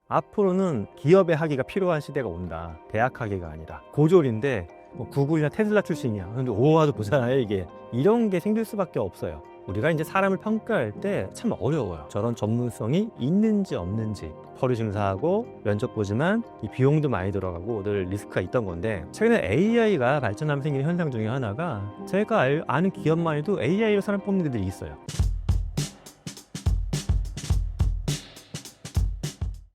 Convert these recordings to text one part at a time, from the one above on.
앞으로는 기업의 학위가 필요한 시대가 온다. 대학 학위가 아니라. 고졸인데 뭐 구글이나 테슬라 출신이야. 근데 오와도 보잖아요, 이게. 이런 게 생길 수밖에 없어요. 우리가 이제 사람을 평가할 때 참 어려워요. 저런 전문성이 있는지 없는지. 서류 심사하고 면접 보지만 이 비용도 많이 들어가고 늘 리스크가 있던 건데, 최근에 AI가 발전하면 생기는 현상 중에 하나가, 제가 아는 기업만 해도 AI로 사람 뽑는 데들이 있어요.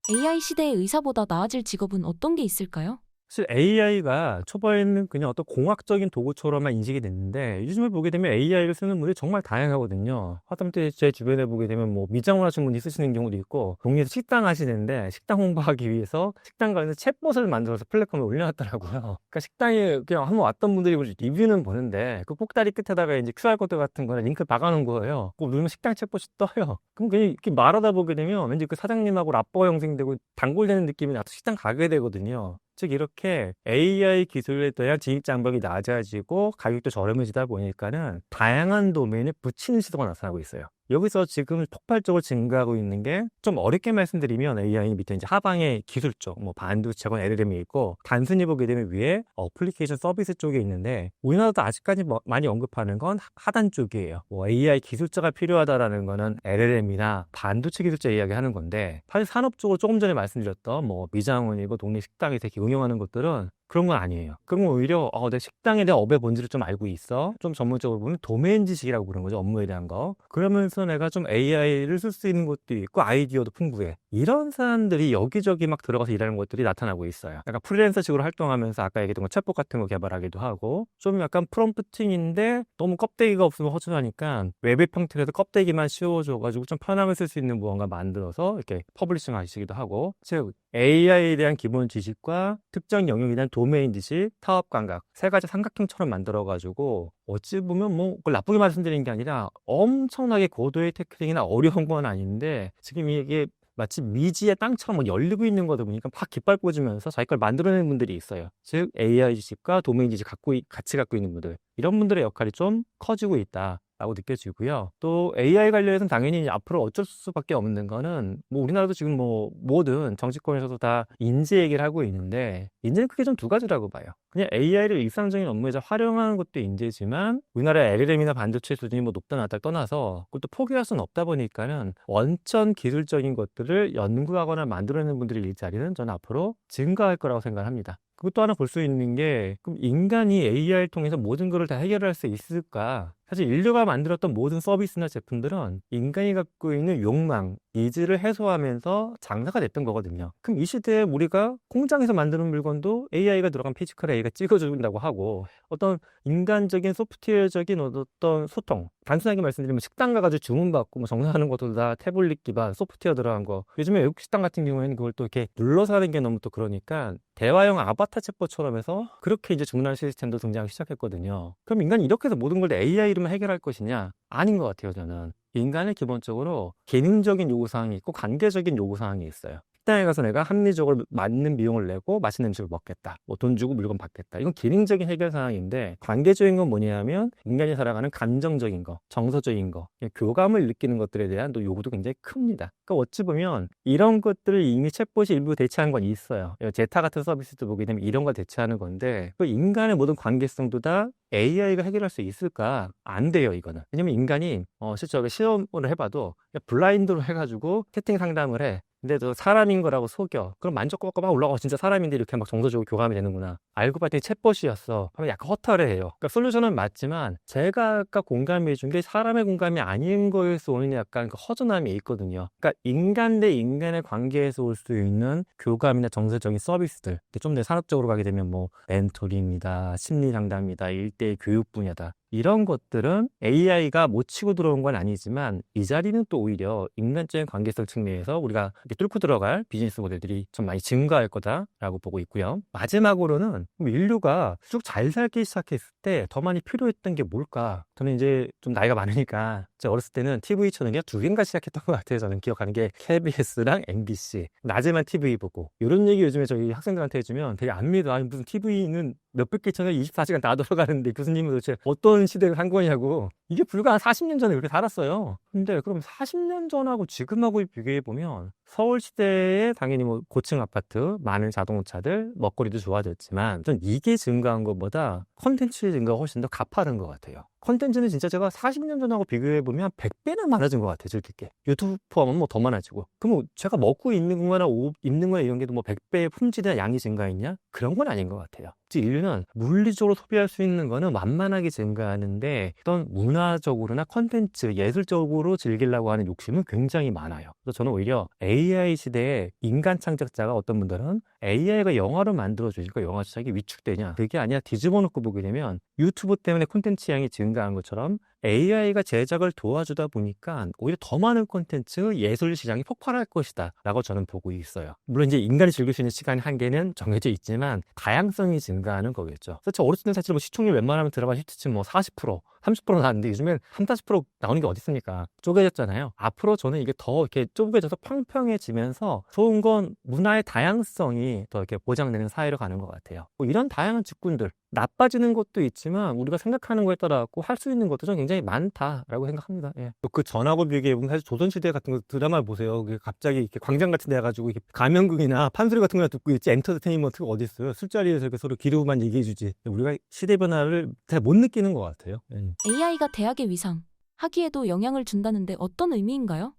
AI 시대의 의사보다 나아질 직업은 어떤 게 있을까요? 사실 AI가 초반에는 그냥 어떤 공학적인 도구처럼만 인식이 됐는데, 요즘에 보게 되면 AI를 쓰는 분들이 정말 다양하거든요. 하다못해 제 주변에 보게 되면 뭐 미장원 하시는 분이 쓰시는 경우도 있고, 동네에서 식당 하시는데 식당 홍보하기 위해서 식당 가서 챗봇을 만들어서 플랫폼에 올려놨더라고요. 그러니까 식당에 그냥 한번 왔던 분들이 리뷰는 보는데 그 꼭다리 끝에다가 이제 QR코드 같은 거나 링크 박아놓은 거예요. 꼭 누르면 식당 챗봇이 떠요. 그럼 그냥 이렇게 말하다 보게 되면 왠지 그 사장님하고 라뽀가 형성되고 단골되는 느낌이 나서 식당 가게 되거든요. 즉 이렇게 AI 기술에 대한 진입 장벽이 낮아지고 가격도 저렴해지다 보니까는 다양한 도메인에 붙이는 시도가 나타나고 있어요. 여기서 지금 폭발적으로 증가하고 있는 게, 좀 어렵게 말씀드리면 AI 밑에 이제 하방에 기술 쪽, 뭐 반도체건 LLM이 있고, 단순히 보게 되면 위에 어플리케이션 서비스 쪽에 있는데, 우리나라도 아직까지 많이 언급하는 건 하단 쪽이에요. 뭐 AI 기술자가 필요하다라는 거는 LLM이나 반도체 기술자 이야기하는 건데, 사실 산업 쪽으로 조금 전에 말씀드렸던 뭐 미장원이고 동네 식당에서 이렇게 응용하는 것들은 그런 건 아니에요. 그런 건 오히려 내 식당에 대한 업의 본질을 좀 알고 있어. 좀 전문적으로 보면 도메인 지식이라고 부르는 거죠. 업무에 대한 거. 그러면서 내가 좀 AI를 쓸 수 있는 것도 있고 아이디어도 풍부해. 이런 사람들이 여기저기 막 들어가서 일하는 것들이 나타나고 있어요. 약간 프리랜서식으로 활동하면서 아까 얘기했던 거 챗봇 같은 거 개발하기도 하고, 좀 약간 프롬프팅인데 너무 껍데기가 없으면 허전하니까 웹의 형태에서 껍데기만 씌워줘가지고 좀 편하게 쓸 수 있는 무언가 만들어서 이렇게 퍼블리싱 하시기도 하고, 즉 AI에 대한 기본 지식과 특정 영역에 대한 도메인 지식, 사업 감각, 세 가지 삼각형처럼 만들어가지고, 어찌 보면 뭐 그걸 나쁘게 말씀드리는 게 아니라 엄청나게 고도의 테크닉이나 어려운 건 아닌데, 지금 이게 마치 미지의 땅처럼 뭐 열리고 있는 거다 보니까 팍 깃발 꽂으면서 자기 걸 만들어내는 분들이 있어요. 즉 AI 지식과 도메인 지식 같이 갖고 있는 분들, 이런 분들의 역할이 좀 커지고 있다 라고 느껴지고요. 또 AI 관련해서는 당연히 앞으로 어쩔 수밖에 없는 거는, 뭐 우리나라도 지금 뭐 모든 정치권에서도 다 인재 얘기를 하고 있는데, 인재는 크게 좀 두 가지라고 봐요. 그냥 AI를 일상적인 업무에서 활용하는 것도 인재지만, 우리나라 LLM이나 반도체 수준이 뭐 높다 낮다를 떠나서 그걸 또 포기할 수는 없다 보니까는 원천 기술적인 것들을 연구하거나 만들어내는 분들의 일자리는 저는 앞으로 증가할 거라고 생각합니다. 그것도 하나 볼 수 있는 게, 그럼 인간이 AI를 통해서 모든 것을 다 해결할 수 있을까? 사실 인류가 만들었던 모든 서비스나 제품들은 인간이 갖고 있는 욕망, 니즈를 해소하면서 장사가 됐던 거거든요. 그럼 이 시대에 우리가 공장에서 만드는 물건도 AI가 들어간 피지컬 AI가 찍어준다고 하고, 어떤 인간적인 소프트웨어적인 어떤 소통, 단순하게 말씀드리면 식당 가가지고 주문받고 뭐 정산하는 것도 다 태블릿 기반 소프트웨어 들어간 거, 요즘에 외국 식당 같은 경우에는 그걸 또 이렇게 눌러서 하는 게 너무 또 그러니까 대화형 아바타 챗봇처럼 해서 그렇게 이제 주문하는 시스템도 등장하기 시작했거든요. 그럼 인간이 이렇게 해서 모든 걸 다 AI로만 해결할 것이냐? 아닌 것 같아요, 저는. 인간은 기본적으로 개인적인 요구사항이 있고 관계적인 요구사항이 있어요. 식당에 가서 내가 합리적으로 맞는 비용을 내고 맛있는 음식을 먹겠다, 뭐 돈 주고 물건 받겠다, 이건 기능적인 해결 사항인데, 관계적인 건 뭐냐면 인간이 살아가는 감정적인 거, 정서적인 거, 교감을 느끼는 것들에 대한 또 요구도 굉장히 큽니다. 그러니까 어찌 보면 이런 것들을 이미 챗봇이 일부 대체한 건 있어요. 제타 같은 서비스도 보게 되면 이런 걸 대체하는 건데, 그 인간의 모든 관계성도 다 AI가 해결할 수 있을까? 안 돼요, 이거는. 왜냐면 인간이 실제 시험을 해봐도 그냥 블라인드로 해가지고 채팅 상담을 해. 근데 또 사람인 거라고 속여. 그럼 만족도가 막 올라가. 진짜 사람인데 이렇게 막 정서적으로 교감이 되는구나. 알고 봤더니 챗봇이었어. 하면 약간 허탈해해요. 그러니까 솔루션은 맞지만, 제가 아까 공감해 준 게 사람의 공감이 아닌 거에서 오는 약간 그 허전함이 있거든요. 그러니까 인간 대 인간의 관계에서 올 수 있는 교감이나 정서적인 서비스들, 좀 더 산업적으로 가게 되면 뭐 멘토링이다, 심리 상담이다, 일대일 교육 분야다, 이런 것들은 AI가 못 치고 들어온 건 아니지만, 이 자리는 또 오히려 인간적인 관계성 측면에서 우리가 이렇게 뚫고 들어갈 비즈니스 모델들이 좀 많이 증가할 거다라고 보고 있고요. 마지막으로는 인류가 쭉 잘 살기 시작했을 때 더 많이 필요했던 게 뭘까? 저는 이제 좀 나이가 많으니까, 제가 어렸을 때는 TV 채널이 두 개인가 시작했던 것 같아요. 저는 기억하는 게 KBS랑 MBC. 낮에만 TV 보고. 이런 얘기 요즘에 저희 학생들한테 해주면 되게 안 믿어. 아니, 무슨 TV는 몇백 개 채널 24시간 다 돌아가는데 교수님은 도대체 어떤 시대를 산 거냐고. 이게 불과 한 40년 전에 그렇게 살았어요. 근데 그럼 40년 전하고 지금하고 비교해보면 서울시대에 당연히 뭐 고층 아파트, 많은 자동차들, 먹거리도 좋아졌지만 전 이게 증가한 것보다 컨텐츠의 증가가 훨씬 더 가파른 것 같아요. 컨텐츠는 진짜 제가 40년 전하고 비교해보면 100배나 많아진 것 같아요, 즐길 게. 유튜브 포함은 뭐 더 많아지고. 그럼 뭐 제가 먹고 있는 거나 옷 입는 거나 이런 게도 뭐 100배의 품질이나 양이 증가했냐? 그런 건 아닌 것 같아요. 즉 인류는 물리적으로 소비할 수 있는 거는 만만하게 증가하는데 어떤 문화적으로나 컨텐츠, 예술적으로 즐기려고 하는 욕심은 굉장히 많아요. 그래서 저는 오히려 AI 시대에 인간 창작자가 어떤 분들은 AI가 영화를 만들어주니까 영화 제작이 위축되냐? 그게 아니라 뒤집어 놓고 보게 되면 유튜브 때문에 콘텐츠 양이 증가한 것처럼 AI가 제작을 도와주다 보니까 오히려 더 많은 콘텐츠, 예술 시장이 폭발할 것이다 라고 저는 보고 있어요. 물론 이제 인간이 즐길 수 있는 시간 한계는 정해져 있지만 다양성이 증가하는 거겠죠. 그래서 저 어렸을 때 사실 뭐 시청률 웬만하면 드라마 히트치 뭐 40%, 30% 나왔는데 요즘엔 3, 40% 나오는 게 어디 있습니까? 쪼개졌잖아요. 앞으로 저는 이게 더 이렇게 쪼개져서 평평해지면서 좋은 건 문화의 다양성이 더 이렇게 보장되는 사회로 가는 것 같아요. 뭐 이런 다양한 직군들, 나빠지는 것도 있지만 우리가 생각하는 거에 따라 갖고 할 수 있는 것도 좀 굉장히 많다라고 생각합니다. 예. 또 그 전하고 비교해보면 사실 조선시대 같은 거 드라마 보세요. 그게 갑자기 이렇게 광장 같은 데 가가지고 이렇게 가면극이나 판소리 같은 거 듣고 있지 엔터테인먼트가 어디 있어요? 술자리에서 이렇게 서로 기르고만 얘기해주지. 우리가 시대 변화를 잘 못 느끼는 것 같아요. 예. AI가 대학의 위상, 학위에도 영향을 준다는데 어떤 의미인가요?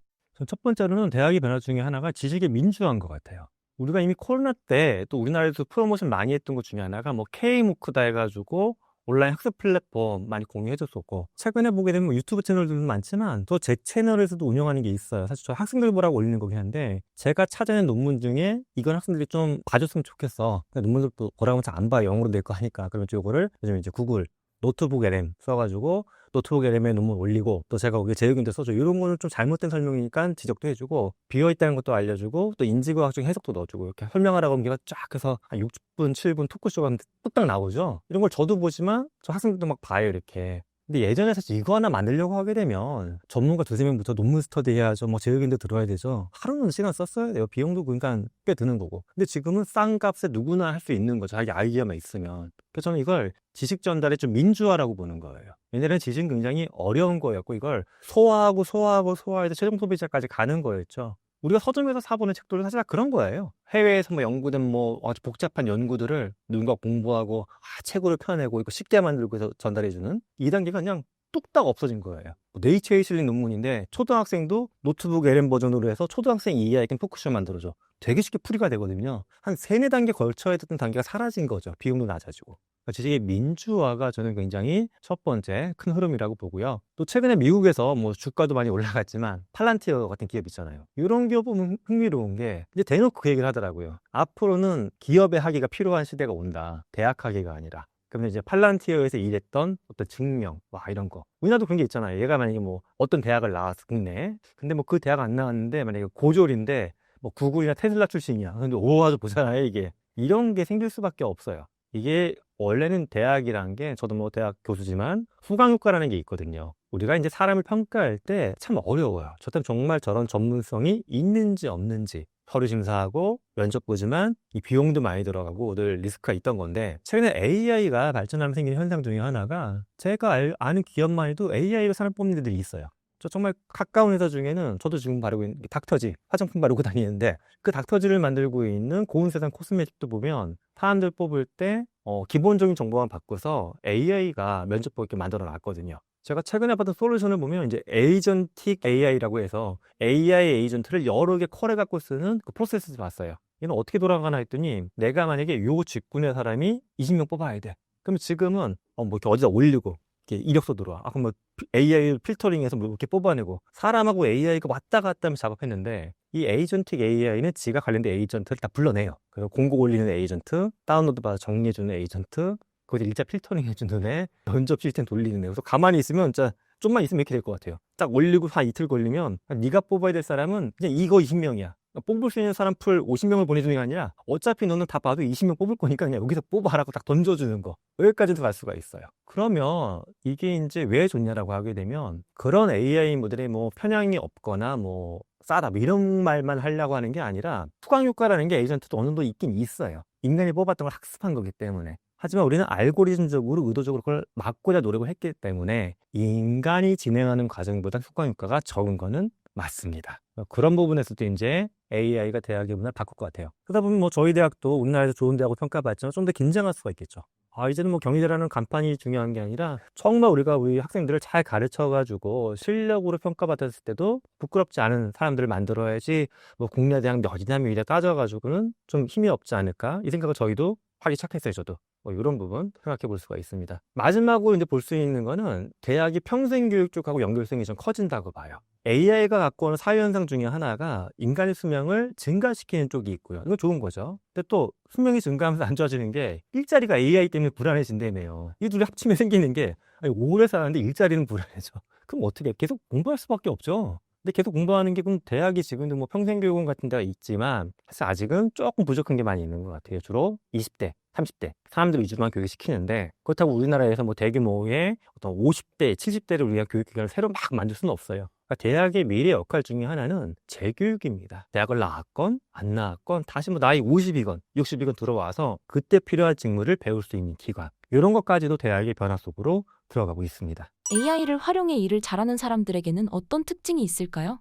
첫 번째로는 대학의 변화 중에 하나가 지식의 민주화인 것 같아요. 우리가 이미 코로나 때 또 우리나라에서 프로모션 많이 했던 것 중에 하나가 뭐 K무크다 해가지고 온라인 학습 플랫폼 많이 공유해줬었고, 최근에 보게 되면 유튜브 채널들도 많지만 또 제 채널에서도 운영하는 게 있어요. 사실 저 학생들 보라고 올리는 거긴 한데 제가 찾아낸 논문 중에 이건 학생들이 좀 봐줬으면 좋겠어. 논문들 보라고 하면 잘 안 봐요. 영어로 낼 거 하니까. 그러면 이거를 요즘 이제 구글 노트북 LM 써가지고 노트북 LM에 논문 올리고, 또 제가 거기에 제 의견도 써줘. 이런 거는 좀 잘못된 설명이니까 지적도 해주고, 비어있다는 것도 알려주고, 또 인지과학적인 해석도 넣어주고, 이렇게 설명하라고 하면 걔가 쫙 해서 한 6분, 7분 토크쇼가 뚝딱 나오죠. 이런 걸 저도 보지만 저 학생들도 막 봐요, 이렇게. 근데 예전에 사실 이거 하나 만들려고 하게 되면 전문가 두세 명부터 논문 스터디 해야죠. 뭐 제 의견도 들어야 되죠. 하루는 시간 썼어야 돼요. 비용도 그러니까 꽤 드는 거고. 근데 지금은 싼 값에 누구나 할 수 있는 거죠. 자기 아이디어만 있으면. 그래서 저는 이걸 지식 전달의 좀 민주화라고 보는 거예요. 옛날에는 지식은 굉장히 어려운 거였고 이걸 소화해서 최종 소비자까지 가는 거였죠. 우리가 서점에서 사보는 책들은 사실 다 그런 거예요. 해외에서 뭐 연구된 뭐 아주 복잡한 연구들을 누군가 공부하고 책으로 펴내고 이거 쉽게 만들고 해서 전달해주는 이 단계가 그냥 뚝딱 없어진 거예요. 네이처에 실린 논문인데 초등학생도 노트북 LM 버전으로 해서 초등학생 이해하기 토크쇼 만들어줘. 되게 쉽게 풀이가 되거든요. 한 3, 4단계 걸쳐야 됐던 단계가 사라진 거죠. 비용도 낮아지고. 그러니까 지식의 민주화가 저는 굉장히 첫 번째 큰 흐름이라고 보고요. 또 최근에 미국에서 뭐 주가도 많이 올라갔지만 팔란티어 같은 기업 있잖아요. 이런 기업은 흥미로운 게 이제 대놓고 그 얘기를 하더라고요. 앞으로는 기업의 학위가 필요한 시대가 온다. 대학 학위가 아니라. 그러면 이제 팔란티어에서 일했던 어떤 증명, 와, 이런 거. 우리나라도 그런 게 있잖아요. 얘가 만약에 뭐 어떤 대학을 나왔어, 국내. 근데 뭐 그 대학 안 나왔는데 만약에 고졸인데 뭐 구글이나 테슬라 출신이야. 근데 오, 아주 보잖아요, 이게. 이런 게 생길 수밖에 없어요. 이게 원래는 대학이란 게, 저도 뭐 대학 교수지만 후광효과라는 게 있거든요. 우리가 이제 사람을 평가할 때 참 어려워요. 저 때는 정말 저런 전문성이 있는지 없는지 서류 심사하고 면접 보지만 이 비용도 많이 들어가고 늘 리스크가 있던 건데, 최근에 AI가 발전하면 생기는 현상 중에 하나가, 제가 아는 기업만 해도 AI로 사람 뽑는 데들이 있어요. 저 정말 가까운 회사 중에는 저도 지금 바르고 있는 닥터지 화장품 바르고 다니는데, 그 닥터지를 만들고 있는 고운세상 코스메틱도 보면 사람들 뽑을 때 기본적인 정보만 바꿔서 AI가 면접 보게 만들어 놨거든요. 제가 최근에 받은 솔루션을 보면 이제 에이전틱 AI라고 해서 AI 에이전트를 여러 개 컬해 갖고 쓰는 그 프로세스를 봤어요. 이는 어떻게 돌아가나 했더니, 내가 만약에 요 직군의 사람이 20명 뽑아야 돼. 그럼 지금은 뭐 이렇게 어디다 올리고 이렇게 이력서 들어와. 그럼 뭐 AI 필터링해서 뭐 이렇게 뽑아내고, 사람하고 AI가 왔다 갔다 하면서 작업했는데, 이 에이전틱 AI는 지가 관련된 에이전트를 다 불러내요. 그리고 공고 올리는 에이전트, 다운로드 받아 정리해주는 에이전트, 거기서 일자 필터링 해주는 애, 면접 시스템 돌리는 애. 그래서 가만히 있으면 진짜 좀만 있으면 이렇게 될 것 같아요. 딱 올리고 한 이틀 걸리면 네가 뽑아야 될 사람은 그냥 이거 20명이야. 뽑을 수 있는 사람 풀 50명을 보내주는 게 아니라 어차피 너는 다 봐도 20명 뽑을 거니까 그냥 여기서 뽑아라고 딱 던져주는 거. 여기까지도 갈 수가 있어요. 그러면 이게 이제 왜 좋냐라고 하게 되면, 그런 AI 모델에 뭐 편향이 없거나 뭐 싸다 뭐 이런 말만 하려고 하는 게 아니라, 후광효과라는 게 에이전트도 어느 정도 있긴 있어요. 인간이 뽑았던 걸 학습한 거기 때문에. 하지만 우리는 알고리즘적으로 의도적으로 그걸 막고자 노력을 했기 때문에 인간이 진행하는 과정보다 효과가 적은 거는 맞습니다. 그런 부분에서도 이제 AI가 대학의 문화를 바꿀 것 같아요. 그러다 보면 뭐 저희 대학도 우리나라에서 좋은 대학으로 평가받지만 좀 더 긴장할 수가 있겠죠. 이제는 뭐 경희대라는 간판이 중요한 게 아니라 정말 우리가 우리 학생들을 잘 가르쳐가지고 실력으로 평가받았을 때도 부끄럽지 않은 사람들을 만들어야지 뭐 국내 대학 몇이냐 몇이냐 따져가지고는 좀 힘이 없지 않을까 이 생각을 저희도 하기 시작했어요. 저도 뭐 이런 부분 생각해 볼 수가 있습니다. 마지막으로 이제 볼 수 있는 거는 대학이 평생교육 쪽하고 연결성이 좀 커진다고 봐요. AI가 갖고 오는 사회현상 중에 하나가 인간의 수명을 증가시키는 쪽이 있고요. 이건 좋은 거죠. 근데 또 수명이 증가하면서 안 좋아지는 게 일자리가 AI 때문에 불안해진다며요. 이 둘이 합치면 생기는 게 아니, 오래 사는데 일자리는 불안해져. 그럼 어떻게 해? 계속 공부할 수밖에 없죠. 근데 계속 공부하는 게 그럼 대학이 지금도 뭐 평생교육원 같은 데가 있지만 사실 아직은 조금 부족한 게 많이 있는 것 같아요. 주로 20대, 30대 사람들 위주로만 교육을 시키는데 그렇다고 우리나라에서 뭐 대규모의 어떤 50대, 70대를 위한 교육기관을 새로 막 만들 수는 없어요. 그러니까 대학의 미래 역할 중에 하나는 재교육입니다. 대학을 나왔건 안 나왔건 다시 뭐 나이 50이건 60이건 들어와서 그때 필요한 직무를 배울 수 있는 기관 이런 것까지도 대학의 변화 속으로 들어가고 있습니다. AI를 활용해 일을 잘하는 사람들에게는 어떤 특징이 있을까요?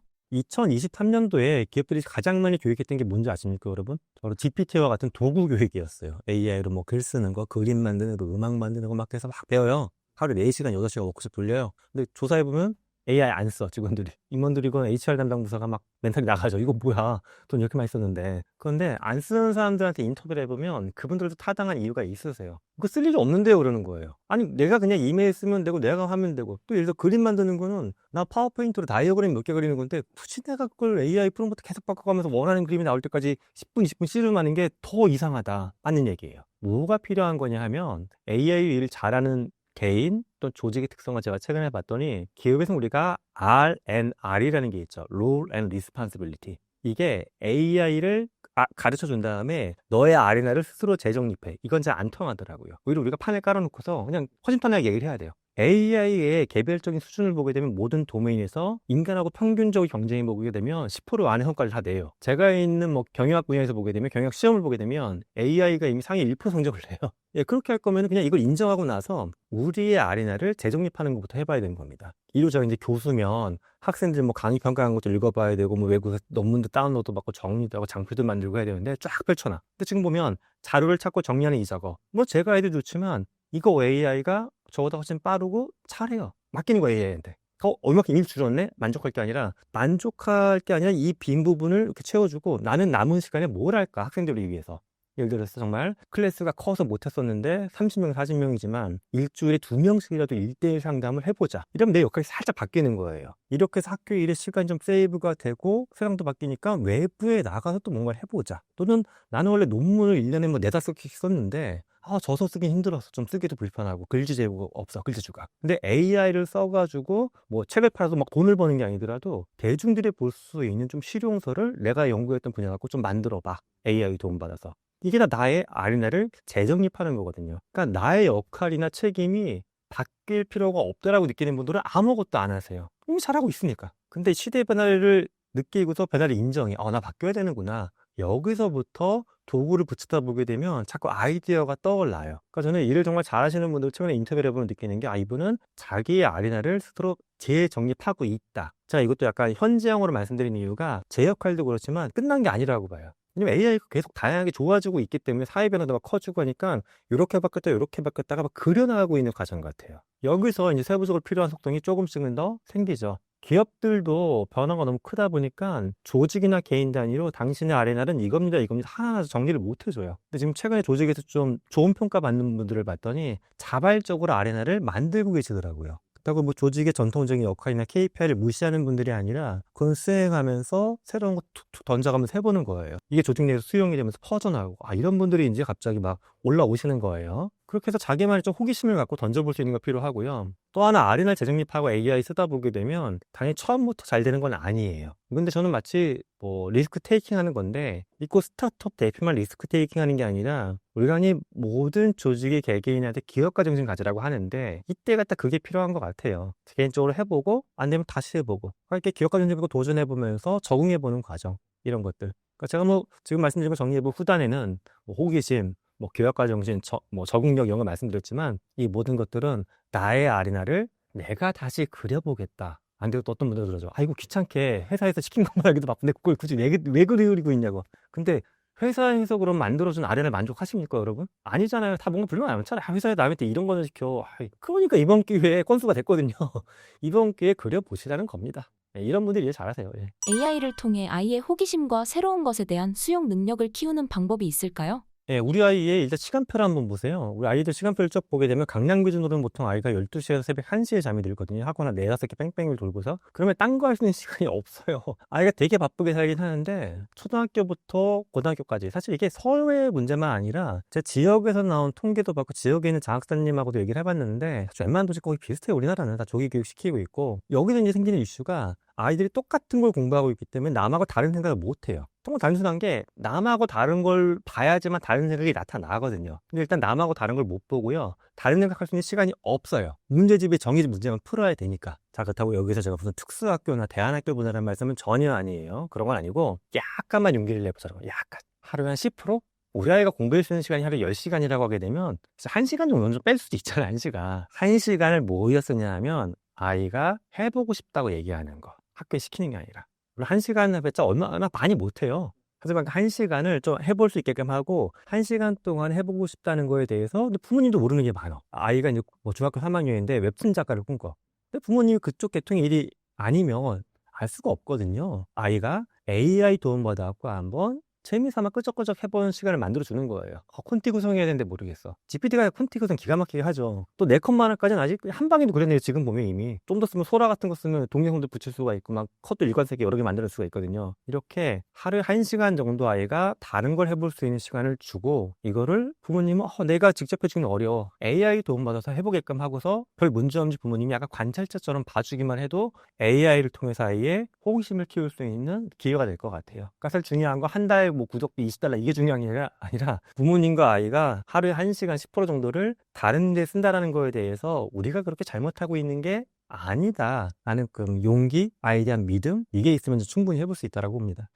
2023년도에 기업들이 가장 많이 교육했던 게 뭔지 아십니까, 여러분? 바로 GPT와 같은 도구 교육이었어요. AI로 뭐 글 쓰는 거, 그림 만드는 거, 음악 만드는 거 막 해서 막 배워요. 하루에 4시간, 8시간 워크숍 돌려요. 근데 조사해보면 AI 안 써, 직원들이. 임원들이건 HR 담당 부서가 막 멘탈이 나가죠. 이거 뭐야. 돈 이렇게 많이 썼는데. 그런데 안 쓰는 사람들한테 인터뷰를 해보면 그분들도 타당한 이유가 있으세요. 그거 쓸 일이 없는데요, 그러는 거예요. 아니, 내가 그냥 이메일 쓰면 되고, 내가 하면 되고, 또 예를 들어 그림 만드는 거는 나 파워포인트로 다이어그램 몇 개 그리는 건데, 굳이 내가 그걸 AI 프롬프트 계속 바꿔가면서 원하는 그림이 나올 때까지 10분, 20분 씨름하는 게 더 이상하다. 하는 얘기예요. 뭐가 필요한 거냐 하면, AI 일을 잘하는 개인 또 조직의 특성을 제가 최근에 봤더니 기업에서 우리가 R&R이라는 게 있죠. Role and Responsibility. 이게 AI를 가르쳐 준 다음에 너의 R&R을 스스로 재정립해. 이건 잘 안 통하더라고요. 오히려 우리가 판을 깔아놓고서 그냥 허심탄회하게 얘기를 해야 돼요. AI의 개별적인 수준을 보게 되면 모든 도메인에서 인간하고 평균적으로 경쟁해 보게 되면 10% 안에 성과를 다 내요. 제가 있는 뭐 경영학 분야에서 보게 되면 경영학 시험을 보게 되면 AI가 이미 상위 1% 성적을 내요. 예, 그렇게 할 거면 그냥 이걸 인정하고 나서 우리의 R&R을 재정립하는 것부터 해봐야 되는 겁니다. 이루저 이제 교수면 학생들 뭐 강의 평가한 것도 읽어봐야 되고 뭐 외국 논문도 다운로드 받고 정리도 하고 장표도 만들고 해야 되는데 쫙 펼쳐놔. 근데 지금 보면 자료를 찾고 정리하는 이 작업. 뭐 제가 해도 좋지만 이거 AI가 저보다 훨씬 빠르고 잘해요. 맡기는 거 AI한테. 얼마큼 일 줄었네? 만족할 게 아니라 만족할 게 아니라 이 빈 부분을 이렇게 채워주고 나는 남은 시간에 뭘 할까? 학생들을 위해서. 예를 들어서 정말 클래스가 커서 못했었는데 30명, 40명이지만 일주일에 2명씩이라도 1대1 상담을 해보자. 이러면 내 역할이 살짝 바뀌는 거예요. 이렇게 해서 학교 일의 시간이 좀 세이브가 되고 세상도 바뀌니까 외부에 나가서 또 뭔가를 해보자. 또는 나는 원래 논문을 1년에 뭐 4-5개씩 썼는데 저서 쓰기 힘들어서 좀 쓰기도 불편하고 글지 재고가 없어, 글지 주가. 근데 AI를 써가지고 뭐 책을 팔아서 막 돈을 버는 게 아니더라도 대중들이 볼 수 있는 좀 실용서를 내가 연구했던 분야 갖고 좀 만들어봐. AI 도움받아서. 이게 다 나의 R&R을 재정립하는 거거든요. 그러니까 나의 역할이나 책임이 바뀔 필요가 없다라고 느끼는 분들은 아무것도 안 하세요. 이미 잘하고 있으니까. 근데 시대 변화를 느끼고서 변화를 인정해. 나 바뀌어야 되는구나. 여기서부터 도구를 붙이다 보게 되면 자꾸 아이디어가 떠올라요. 그러니까 저는 일을 정말 잘하시는 분들 최근에 인터뷰를 해보면 느끼는 게 이분은 자기의 R&R을 스스로 재정립하고 있다. 제가 이것도 약간 현지형으로 말씀드린 이유가 제 역할도 그렇지만 끝난 게 아니라고 봐요. 왜냐면 AI가 계속 다양하게 좋아지고 있기 때문에 사회 변화도 막 커지고 하니까 이렇게 바뀌었다 이렇게 바뀌었다가 막 그려나가고 있는 과정 같아요. 여기서 이제 세부적으로 필요한 속도가 조금씩은 더 생기죠. 기업들도 변화가 너무 크다 보니까 조직이나 개인 단위로 당신의 R&R은 이겁니다 하나하나 정리를 못 해줘요. 근데 지금 최근에 조직에서 좀 좋은 평가 받는 분들을 봤더니 자발적으로 R&R을 만들고 계시더라고요. 그렇다고 뭐 조직의 전통적인 역할이나 KPI를 무시하는 분들이 아니라 그건 수행하면서 새로운 거 툭툭 던져가면서 해보는 거예요. 이게 조직 내에서 수용이 되면서 퍼져나가고 이런 분들이 이제 갑자기 막 올라오시는 거예요. 그렇게 해서 자기만의 좀 호기심을 갖고 던져볼 수 있는 거 필요하고요. 또 하나 R&R 재정립하고 AI 쓰다 보게 되면 당연히 처음부터 잘 되는 건 아니에요. 근데 저는 마치 뭐 리스크 테이킹 하는 건데 이거 스타트업 대표만 리스크 테이킹 하는 게 아니라 우리가 모든 조직의 개개인한테 기업가 정신 가지라고 하는데 이때가 딱 그게 필요한 것 같아요. 개인적으로 해보고 안 되면 다시 해보고 이렇게 기업가 정신 갖고 도전해보면서 적응해보는 과정 이런 것들. 그러니까 제가 뭐 지금 말씀드린 거 정리해보면 후단에는 뭐 호기심, 뭐 교역과 정신, 뭐 적응력 이런 거 말씀드렸지만 이 모든 것들은 나의 아리나를 내가 다시 그려보겠다. 안 되고 또 어떤 분들은 그러죠. 아이고 귀찮게 회사에서 시킨 것만 알기도 바쁜데 그걸 굳이 왜 그리고 있냐고. 근데 회사에서 그럼 만들어준 아리나를 만족하십니까, 여러분? 아니잖아요. 다 뭔가 불만 많잖아요. 회사에 남한테 이런 거는 시켜. 그러니까 이번 기회에 건수가 됐거든요. 이번 기회에 그려보시라는 겁니다. 이런 분들이 일 잘하세요. 예. AI를 통해 아이의 호기심과 새로운 것에 대한 수용 능력을 키우는 방법이 있을까요? 예, 우리 아이의 일단 시간표를 한번 보세요. 우리 아이들 시간표를 쭉 보게 되면 강남 기준으로는 보통 아이가 12시에서 새벽 1시에 잠이 들거든요. 학원 한 4-5개 뺑뺑이를 돌고서. 그러면 딴 거 할 수 있는 시간이 없어요. 아이가 되게 바쁘게 살긴 하는데 초등학교부터 고등학교까지 사실 이게 서울의 문제만 아니라 제 지역에서 나온 통계도 받고 지역에 있는 장학사님하고도 얘기를 해봤는데 사실 웬만한 도시 거의 비슷해요. 우리나라는 다 조기 교육 시키고 있고 여기서 이제 생기는 이슈가 아이들이 똑같은 걸 공부하고 있기 때문에 남하고 다른 생각을 못 해요. 정말 단순한 게 남하고 다른 걸 봐야지만 다른 생각이 나타나거든요. 근데 일단 남하고 다른 걸 못 보고요. 다른 생각할 수 있는 시간이 없어요. 문제집에 정해진 문제만 풀어야 되니까. 자, 그렇다고 여기서 제가 무슨 특수학교나 대안학교 보내라는 말씀은 전혀 아니에요. 그런 건 아니고 약간만 용기를 내보자고. 약간. 하루에 한 10%? 우리 아이가 공부할 수 있는 시간이 하루에 10시간이라고 하게 되면 1시간 정도는 좀 뺄 수도 있잖아요. 1시간. 1시간을 뭐에 쓰냐 하면 아이가 해보고 싶다고 얘기하는 거. 학교에 시키는 게 아니라. 물론 1시간 해봤자 얼마나 많이 못해요. 하지만 1시간을 좀 해볼 수 있게끔 하고 1시간 동안 해보고 싶다는 거에 대해서 근데 부모님도 모르는 게 많아. 아이가 이제 뭐 중학교 3학년인데 웹툰 작가를 꿈꿔. 근데 부모님이 그쪽 계통의 일이 아니면 알 수가 없거든요. 아이가 AI 도움받아갖고 한번 재미삼아 끄적끄적 해보는 시간을 만들어주는 거예요. 콘티 구성해야 되는데 모르겠어. GPT가 콘티 구성 기가 막히게 하죠. 또 4컷만화까지는 아직 한 방에도 그랬네요. 지금 보면 이미. 좀 더 쓰면 소라 같은 거 쓰면 동영상도 붙일 수가 있고 막 컷도 일관되게 여러 개 만들 수가 있거든요. 이렇게 하루에 1시간 정도 아이가 다른 걸 해볼 수 있는 시간을 주고 이거를 부모님은 내가 직접 해주기는 어려워. AI 도움받아서 해보게끔 하고서 별 문제 없는지 부모님이 약간 관찰자처럼 봐주기만 해도 AI를 통해서 아이의 호기심을 키울 수 있는 기회가 될 것 같아요. 그러니까 사실 중요한 거 한 달 뭐 구독비 $20 이게 중요한 게 아니라 부모님과 아이가 하루에 1시간 10% 정도를 다른 데 쓴다라는 거에 대해서 우리가 그렇게 잘못하고 있는 게 아니다 라는 그 용기, 아이에 대한 믿음 이게 있으면 충분히 해볼 수 있다고 봅니다.